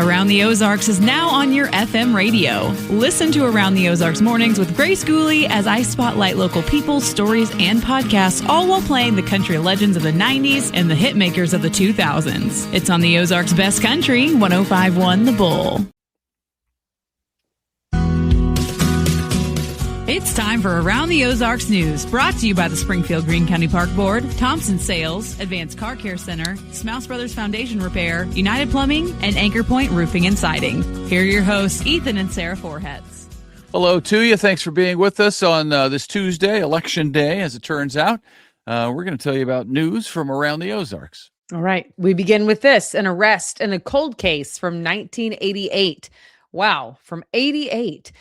Around the Ozarks is now on your FM radio. Listen to Around the Ozarks mornings with Grace Gooley as I spotlight local people, stories, and podcasts, all while playing the country legends of the 90s and the hit makers of the 2000s. It's on the Ozarks' best country, 105.1 The Bull. It's time for Around the Ozarks News, brought to you by the Springfield Greene County Park Board, Thompson Sales, Advanced Car Care Center, Smouse Brothers Foundation Repair, United Plumbing, and Anchor Point Roofing and Siding. Here are your hosts, Ethan and Sarah Forhetz. Hello to you. Thanks for being with us on this Tuesday, Election Day, as it turns out. We're going to tell you about news from around the Ozarks. All right. We begin with this, an arrest in a cold case from 1988. Wow, from 88.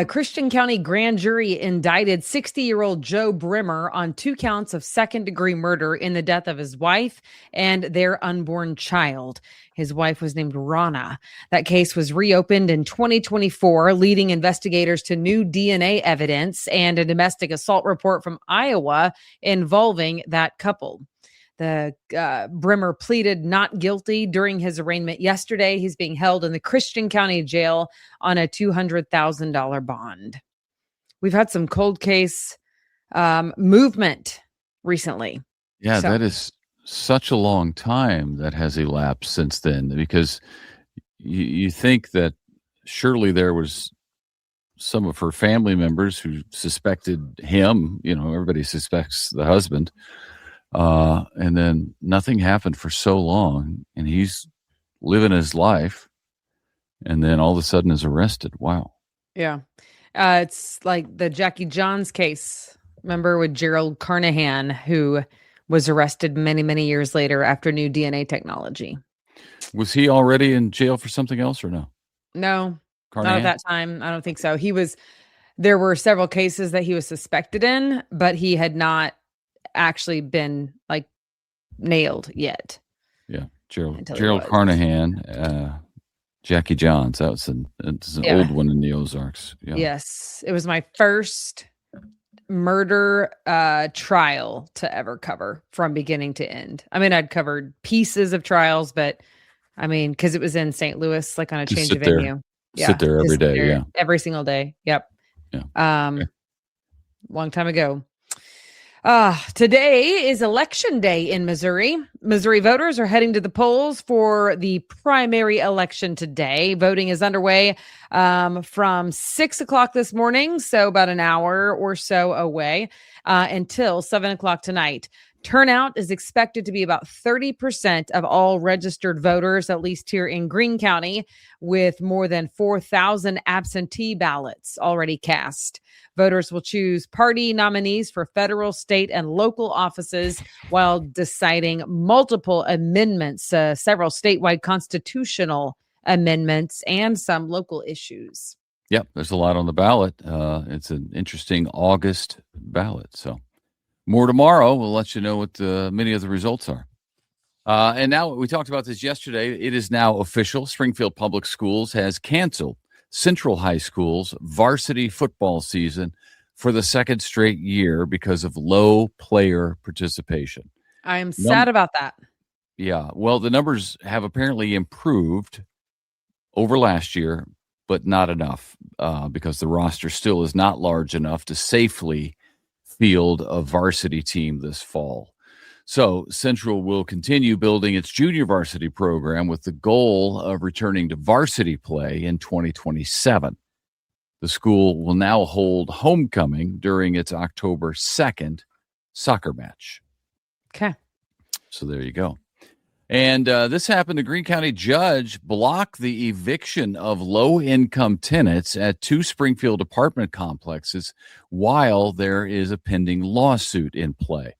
Christian County grand jury indicted 60-year-old Joe Brimmer on 2 counts of second-degree murder in the death of his wife and their unborn child. His wife was named Rana. That case was reopened in 2024, leading investigators to new DNA evidence and a domestic assault report from Iowa involving that couple. The Brimmer pleaded not guilty during his arraignment yesterday. He's being held in the Christian County Jail on a $200,000 bond. We've had some cold case movement recently. Yeah, that is such a long time that has elapsed since then, because you think that surely there was some of her family members who suspected him. You know, everybody suspects the husband. And then nothing happened for so long, and he's living his life, and then all of a sudden is arrested. Wow. Yeah. It's like the Jackie Johns case. Remember, with Gerald Carnahan, who was arrested many, many years later after new DNA technology. Was he already in jail for something else or no? No, Carnahan? not at that time. I don't think so. There were several cases that he was suspected in, but he had not actually been like nailed yet. Yeah, Gerald Carnahan, Jackie Johns. It's an old one in the Ozarks. Yeah. Yes, it was my first murder trial to ever cover from beginning to end. I mean, I'd covered pieces of trials, but I mean, because it was in St. Louis, like on a change of venue. Sit there every day. Yeah, every single day. Yep. Yeah. Okay. Long time ago. Today is election day in Missouri. Missouri voters are heading to the polls for the primary election today. Voting is underway from 6 o'clock this morning, so about an hour or so away, until 7 o'clock tonight. Turnout is expected to be about 30% of all registered voters, at least here in Greene County, with more than 4,000 absentee ballots already cast. Voters will choose party nominees for federal, state, and local offices while deciding multiple amendments, several statewide constitutional amendments, and some local issues. Yep, there's a lot on the ballot. It's an interesting August ballot, so. More tomorrow. We'll let you know what many of the results are. And now, we talked about this yesterday. It is now official. Springfield Public Schools has canceled Central High School's varsity football season for the second straight year because of low player participation. I am sad about that. Yeah. Well, the numbers have apparently improved over last year, but not enough because the roster still is not large enough to safely field a varsity team this fall. So Central will continue building its junior varsity program with the goal of returning to varsity play in 2027. The school will now hold homecoming during its October 2nd soccer match. Okay. So there you go. And this happened. A Greene County judge blocked the eviction of low-income tenants at 2 Springfield apartment complexes while there is a pending lawsuit in play.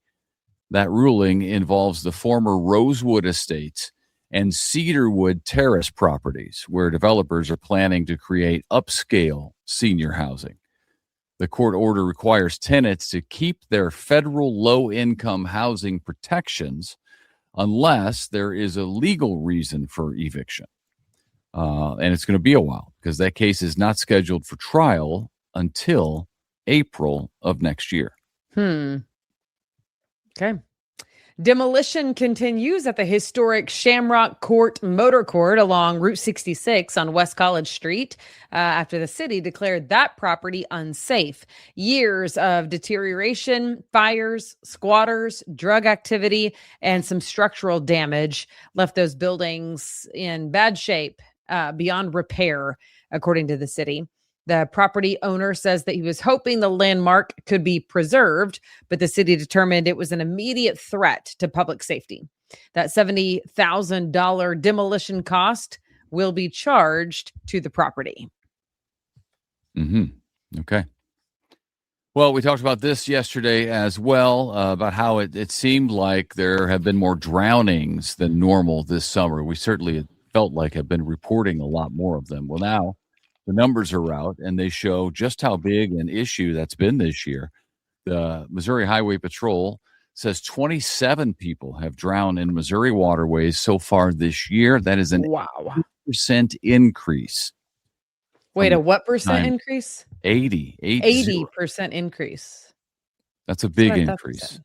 That ruling involves the former Rosewood Estates and Cedarwood Terrace properties, where developers are planning to create upscale senior housing. The court order requires tenants to keep their federal low-income housing protections unless there is a legal reason for eviction. And it's going to be a while because that case is not scheduled for trial until April of next year. Okay. Demolition continues at the historic Shamrock Court Motor Court along Route 66 on West College Street after the city declared that property unsafe. Years of deterioration, fires, squatters, drug activity, and some structural damage left those buildings in bad shape, beyond repair, according to the city. The property owner says that he was hoping the landmark could be preserved, but the city determined it was an immediate threat to public safety. That $70,000 demolition cost will be charged to the property. Okay. Well, we talked about this yesterday as well, about how it seemed like there have been more drownings than normal this summer. We certainly felt like have been reporting a lot more of them. Well, now the numbers are out, and they show just how big an issue that's been this year. The Missouri Highway Patrol says 27 people have drowned in Missouri waterways so far this year. That is an 80% increase. Wait, a what percent increase? 80% increase. That's a big increase.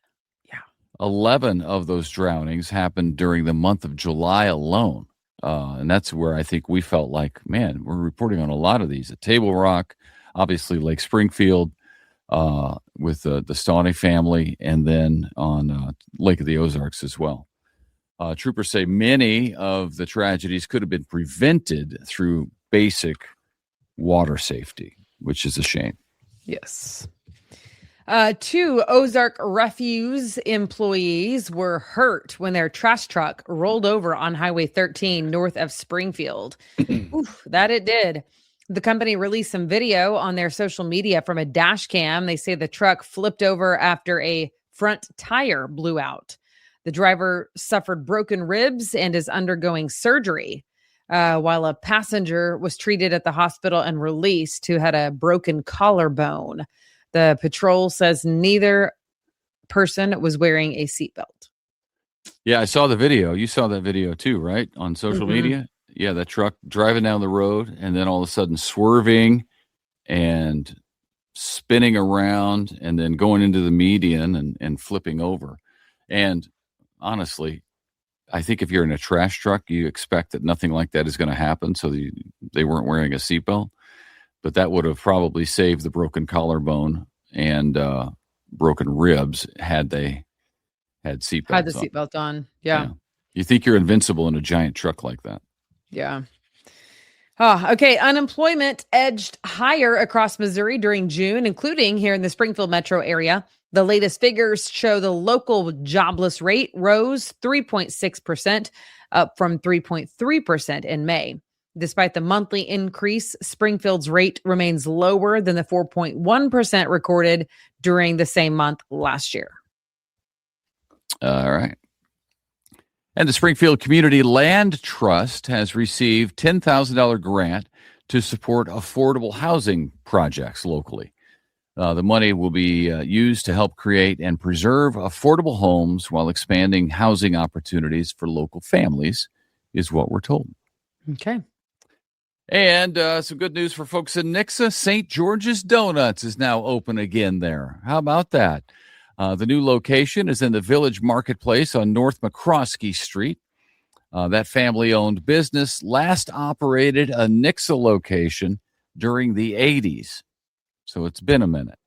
Yeah. 11 of those drownings happened during the month of July alone. And that's where I think we felt like, man, we're reporting on a lot of these at Table Rock, obviously Lake Springfield, with the Staunay family, and then on Lake of the Ozarks as well. Troopers say many of the tragedies could have been prevented through basic water safety, which is a shame. Yes. 2 Ozark Refuse employees were hurt when their trash truck rolled over on Highway 13 north of Springfield. Oof, that it did. The company released some video on their social media from a dash cam. They say the truck flipped over after a front tire blew out. The driver suffered broken ribs and is undergoing surgery, while a passenger was treated at the hospital and released who had a broken collarbone. The patrol says neither person was wearing a seatbelt. Yeah, I saw the video. You saw that video too, right? On social media? Yeah, that truck driving down the road and then all of a sudden swerving and spinning around and then going into the median and flipping over. And honestly, I think if you're in a trash truck, you expect that nothing like that is going to happen. So they weren't wearing a seatbelt. But that would have probably saved the broken collarbone and broken ribs had they had seatbelts on. Had the seatbelt on. Yeah. You think you're invincible in a giant truck like that. Yeah. Okay. Unemployment edged higher across Missouri during June, including here in the Springfield metro area. The latest figures show the local jobless rate rose 3.6%, up from 3.3% in May. Despite the monthly increase, Springfield's rate remains lower than the 4.1% recorded during the same month last year. All right. And the Springfield Community Land Trust has received $10,000 grant to support affordable housing projects locally. The money will be used to help create and preserve affordable homes while expanding housing opportunities for local families, is what we're told. Okay. And some good news for folks in Nixa. St. George's Donuts is now open again there. How about that? The new location is in the Village Marketplace on North McCroskey Street. That family-owned business last operated a Nixa location during the 80s. So it's been a minute.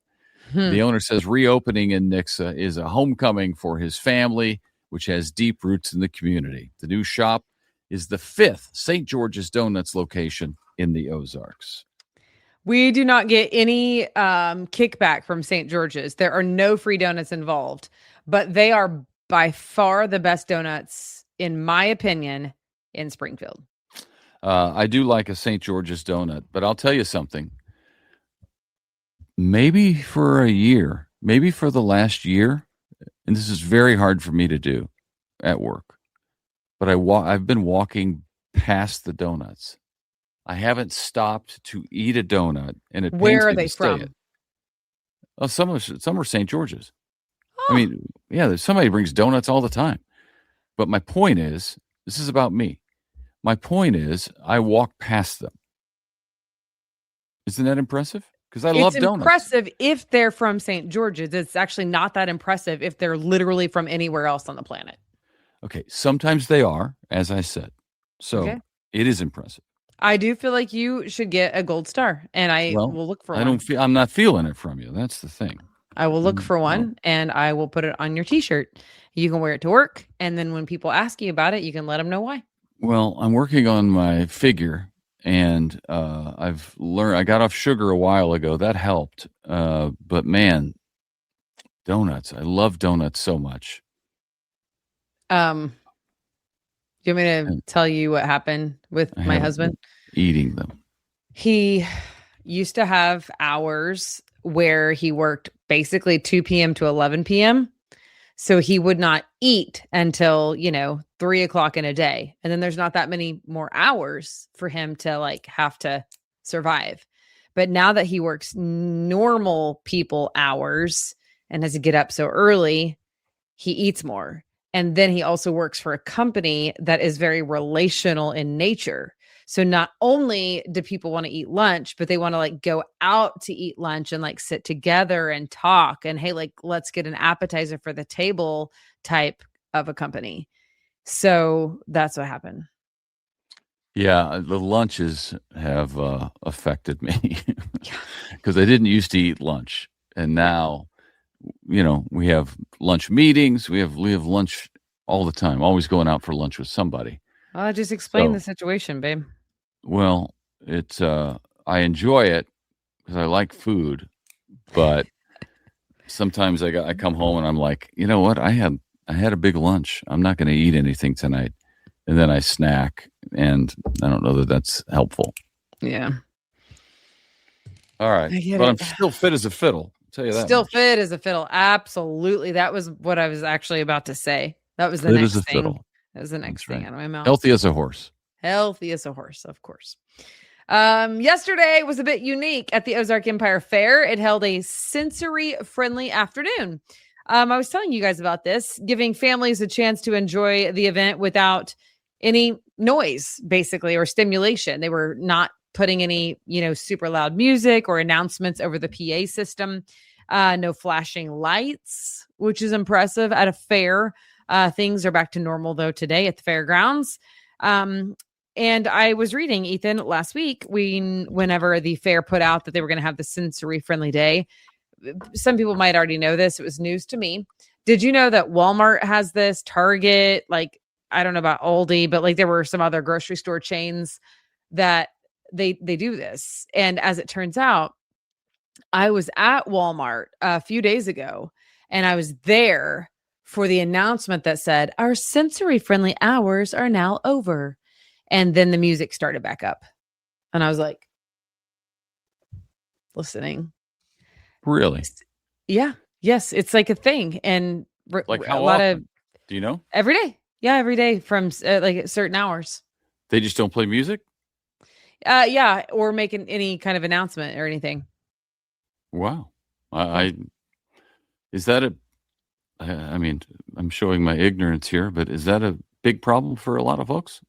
The owner says reopening in Nixa is a homecoming for his family, which has deep roots in the community. The new shop is the 5th St. George's Donuts location in the Ozarks. We do not get any kickback from St. George's. There are no free donuts involved, but they are by far the best donuts, in my opinion, in Springfield. I do like a St. George's donut, but I'll tell you something. Maybe for a year, maybe for the last year, and this is very hard for me to do at work, but I've been walking past the donuts. I haven't stopped to eat a donut, and it Where pains are me they to say from? it. Oh, some are St. George's. I mean, yeah, somebody brings donuts all the time. But my point is, this is about me. My point is, I walk past them. Isn't that impressive? because I love It's donuts. impressive if they're from St. George's. It's actually not that impressive if they're literally from anywhere else on the planet. Okay, sometimes they are, as I said. So Okay. it is impressive. I do feel like you should get a gold star, and I Well, will look for I one. I'm not feeling it from you. That's the thing. I will look for one, and I will put it on your T-shirt. You can wear it to work, and then when people ask you about it, you can let them know why. Well, I'm working on my figure, and I've learned. I got off sugar a while ago. That helped. But man, donuts. I love donuts so much. Do you want me to tell you what happened with my husband? Eating them. He used to have hours where he worked basically 2 p.m. to 11 p.m. So he would not eat until, 3 o'clock in a day. And then there's not that many more hours for him to have to survive. But now that he works normal people hours and has to get up so early, he eats more. And then he also works for a company that is very relational in nature. So not only do people want to eat lunch, but they want to go out to eat lunch and sit together and talk and, hey, let's get an appetizer for the table type of a company. So that's what happened. Yeah, the lunches have affected me because I didn't used to eat lunch, and now, we have lunch meetings. We have lunch all the time. Always going out for lunch with somebody. Well, just explain the situation, babe. Well, it's I enjoy it because I like food, but sometimes I come home and I'm like, you know what? I had a big lunch. I'm not going to eat anything tonight, and then I snack, and I don't know that that's helpful. Yeah. All right, but I'm still fit as a fiddle. I'll tell you that. Still fit as a fiddle. Absolutely. That was what I was actually about to say. That was the Fit next as a thing. fiddle. That was the next thing out of my mouth. Healthy as a horse. Healthy as a horse, of course. Yesterday was a bit unique at the Ozark Empire Fair. It held a sensory-friendly afternoon. I was telling you guys about this, giving families a chance to enjoy the event without any noise, basically, or stimulation. They were not putting any, super loud music or announcements over the PA system. No flashing lights, which is impressive at a fair. Things are back to normal, though, today at the fairgrounds. And I was reading, Ethan, last week, whenever the fair put out that they were going to have the sensory-friendly day. Some people might already know this. It was news to me. Did you know that Walmart has this? Target, I don't know about Aldi, but there were some other grocery store chains that they do this. And as it turns out, I was at Walmart a few days ago, and I was there for the announcement that said, our sensory-friendly hours are now over. And then the music started back up. And I was like, listening. Really? Yeah. Yes. It's a thing. And how often? Do you know? Every day. Yeah. Every day from at certain hours. They just don't play music? Yeah. Or making any kind of announcement or anything. Wow. Is that I'm showing my ignorance here, but is that a big problem for a lot of folks?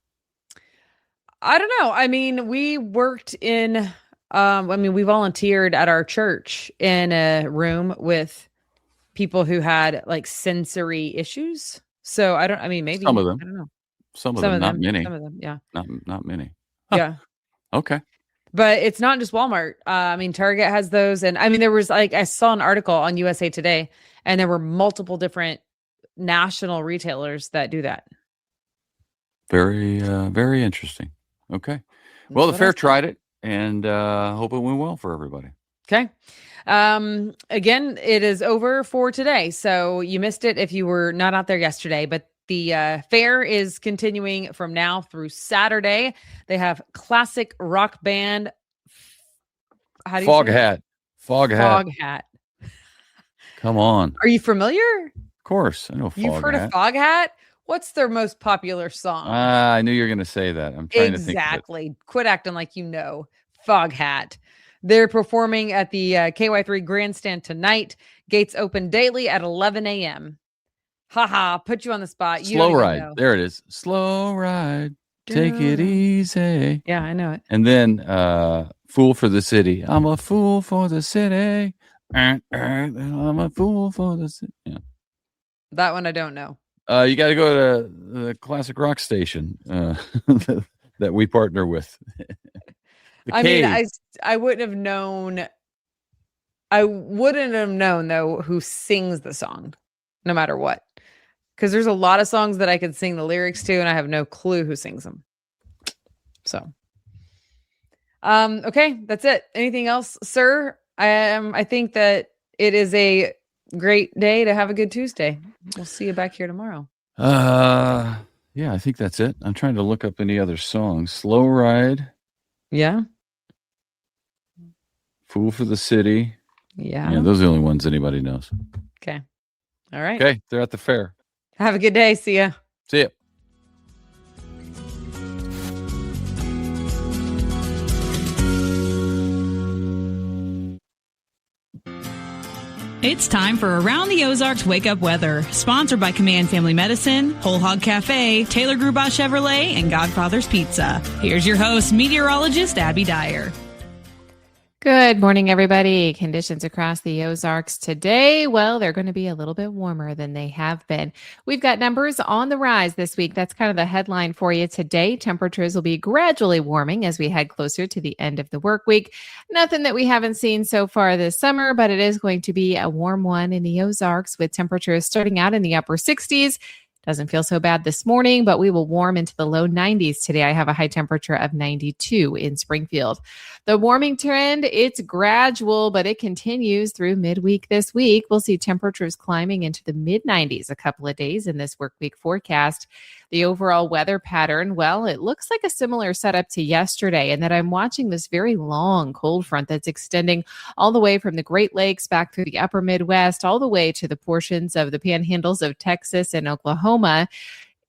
I don't know. I mean, we worked in, we volunteered at our church in a room with people who had sensory issues. So maybe some of them. I don't know. Some of them, not many. Some of them, yeah. Not many. Huh. Yeah. Okay. But it's not just Walmart. Target has those. And there was I saw an article on USA Today, and there were multiple different national retailers that do that. Very, very interesting. Okay. Well, the fair tried it, and hope it went well for everybody. Okay. Again, it is over for today. So you missed it if you were not out there yesterday, but the fair is continuing from now through Saturday. They have classic rock band. How do you say Foghat. Come on. Are you familiar? Of course. I know Foghat. You've heard of Foghat? What's their most popular song? I knew you were going to say that. I'm trying to think. Exactly. Quit acting like you know. Foghat. They're performing at the KY3 Grandstand tonight. Gates open daily at 11 a.m. Haha, put you on the spot. Slow Ride. There it is. Slow Ride. Take it easy. Yeah, I know it. And then Fool for the city. I'm a fool for the city. I'm a fool for the city. Yeah. That one I don't know. You got to go to the classic rock station that we partner with. I mean, I wouldn't have known. I wouldn't have known, though, who sings the song, no matter what. Because there's a lot of songs that I could sing the lyrics to, and I have no clue who sings them. So, okay, that's it. Anything else, sir? I think that it is a great day to have a good Tuesday. We'll see you back here tomorrow. Yeah, I think that's it. I'm trying to look up any other songs. Slow Ride. Yeah. Fool for the City. Yeah. Yeah, those are the only ones anybody knows. Okay. All right. Okay, they're at the fair. Have a good day. See ya. See ya. It's time for Around the Ozarks Wake Up Weather, sponsored by Command Family Medicine, Whole Hog Cafe, Taylor Gruba Chevrolet, and Godfather's Pizza. Here's your host, meteorologist Abby Dyer. Good morning, everybody. Conditions across the Ozarks today, well, they're going to be a little bit warmer than they have been. We've got numbers on the rise this week. That's kind of the headline for you today. Temperatures will be gradually warming as we head closer to the end of the work week. Nothing that we haven't seen so far this summer, but it is going to be a warm one in the Ozarks with temperatures starting out in the upper 60s. Doesn't feel so bad this morning, but we will warm into the low 90s today. I have a high temperature of 92 in Springfield. The warming trend, it's gradual, but it continues through midweek this week. We'll see temperatures climbing into the mid 90s a couple of days in this work week forecast. The overall weather pattern, well, it looks like a similar setup to yesterday, and that I'm watching this very long cold front that's extending all the way from the Great Lakes back through the upper Midwest, all the way to the portions of the panhandles of Texas and Oklahoma,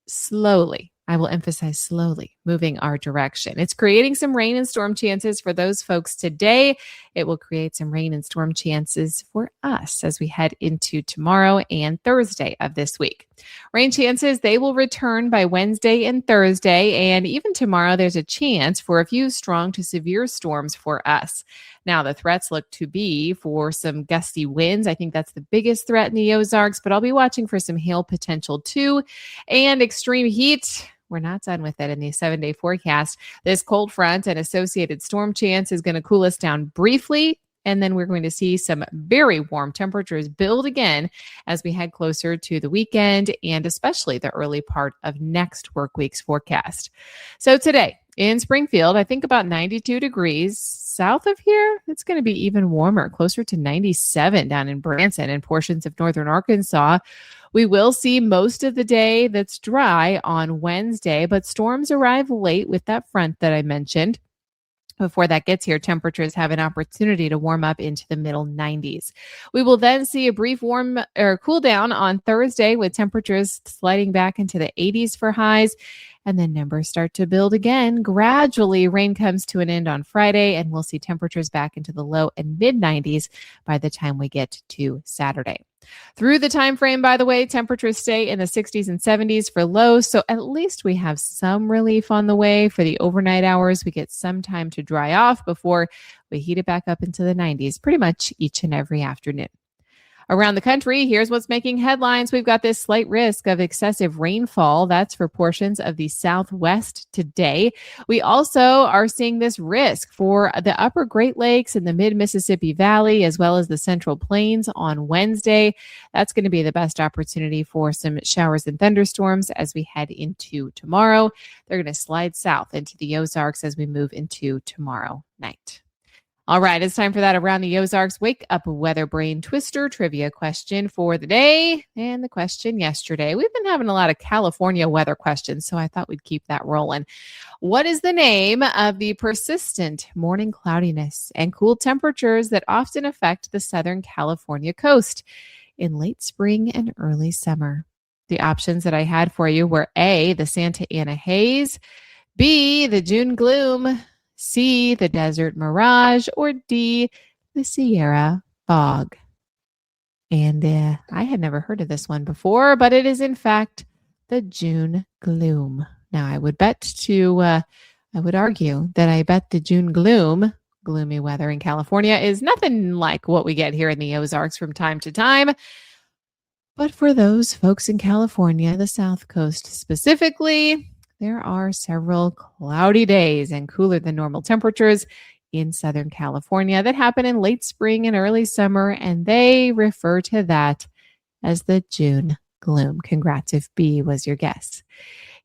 slowly. I will emphasize slowly moving our direction. It's creating some rain and storm chances for those folks today. It will create some rain and storm chances for us as we head into tomorrow and Thursday of this week. Rain chances, they will return by Wednesday and Thursday, and even tomorrow there's a chance for a few strong to severe storms for us. Now, the threats look to be for some gusty winds. I think that's the biggest threat in the Ozarks, but I'll be watching for some hail potential too, and extreme heat. We're not done with it in the 7-day forecast. This cold front and associated storm chance is going to cool us down briefly, and then we're going to see some very warm temperatures build again as we head closer to the weekend and especially the early part of next work week's forecast. So today in Springfield, I think about 92 degrees. South of here, it's going to be even warmer, closer to 97 down in Branson and portions of northern Arkansas. We will see most of the day that's dry on Wednesday, but storms arrive late with that front that I mentioned. Before that gets here, temperatures have an opportunity to warm up into the middle 90s. We will then see a brief warm or cool down on Thursday with temperatures sliding back into the 80s for highs. And then numbers start to build again. Gradually, rain comes to an end on Friday, and we'll see temperatures back into the low and mid 90s by the time we get to Saturday. Through the time frame, by the way, temperatures stay in the 60s and 70s for lows, so at least we have some relief on the way. For the overnight hours, we get some time to dry off before we heat it back up into the 90s pretty much each and every afternoon. Around the country, here's what's making headlines. We've got this slight risk of excessive rainfall. That's for portions of the Southwest today. We also are seeing this risk for the upper Great Lakes and the mid-Mississippi Valley, as well as the Central Plains on Wednesday. That's going to be the best opportunity for some showers and thunderstorms as we head into tomorrow. They're going to slide south into the Ozarks as we move into tomorrow night. All right, it's time for that Around the Ozarks Wake Up Weather Brain Twister trivia question for the day. And the question yesterday, we've been having a lot of California weather questions, so I thought we'd keep that rolling. What is the name of the persistent morning cloudiness and cool temperatures that often affect the Southern California coast in late spring and early summer? The options that I had for you were A, the Santa Ana haze, B, the June gloom, C, the desert mirage, or D, the Sierra fog. And I had never heard of this one before, but it is in fact the June gloom. Now I would argue that I bet the June gloom gloomy weather in California is nothing like what we get here in the Ozarks from time to time. But for those folks in California, the South Coast specifically, there are several cloudy days and cooler than normal temperatures in Southern California that happen in late spring and early summer, and they refer to that as the June gloom. Congrats if B was your guess.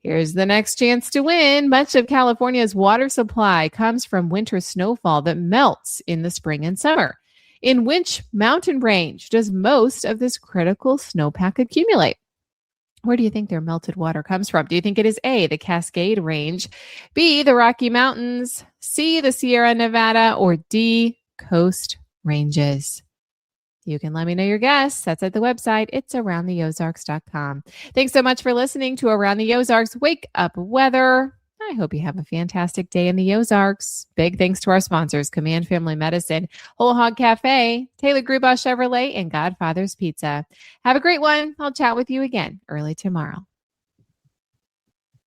Here's the next chance to win. Much of California's water supply comes from winter snowfall that melts in the spring and summer. In which mountain range does most of this critical snowpack accumulate? Where do you think their melted water comes from? Do you think it is A, the Cascade Range, B, the Rocky Mountains, C, the Sierra Nevada, or D, Coast Ranges? You can let me know your guess. That's at the website. It's aroundtheozarks.com. Thanks so much for listening to Around the Ozarks Wake Up Weather. I hope you have a fantastic day in the Ozarks. Big thanks to our sponsors, Command Family Medicine, Whole Hog Cafe, Taylor Grubaugh Chevrolet, and Godfather's Pizza. Have a great one. I'll chat with you again early tomorrow.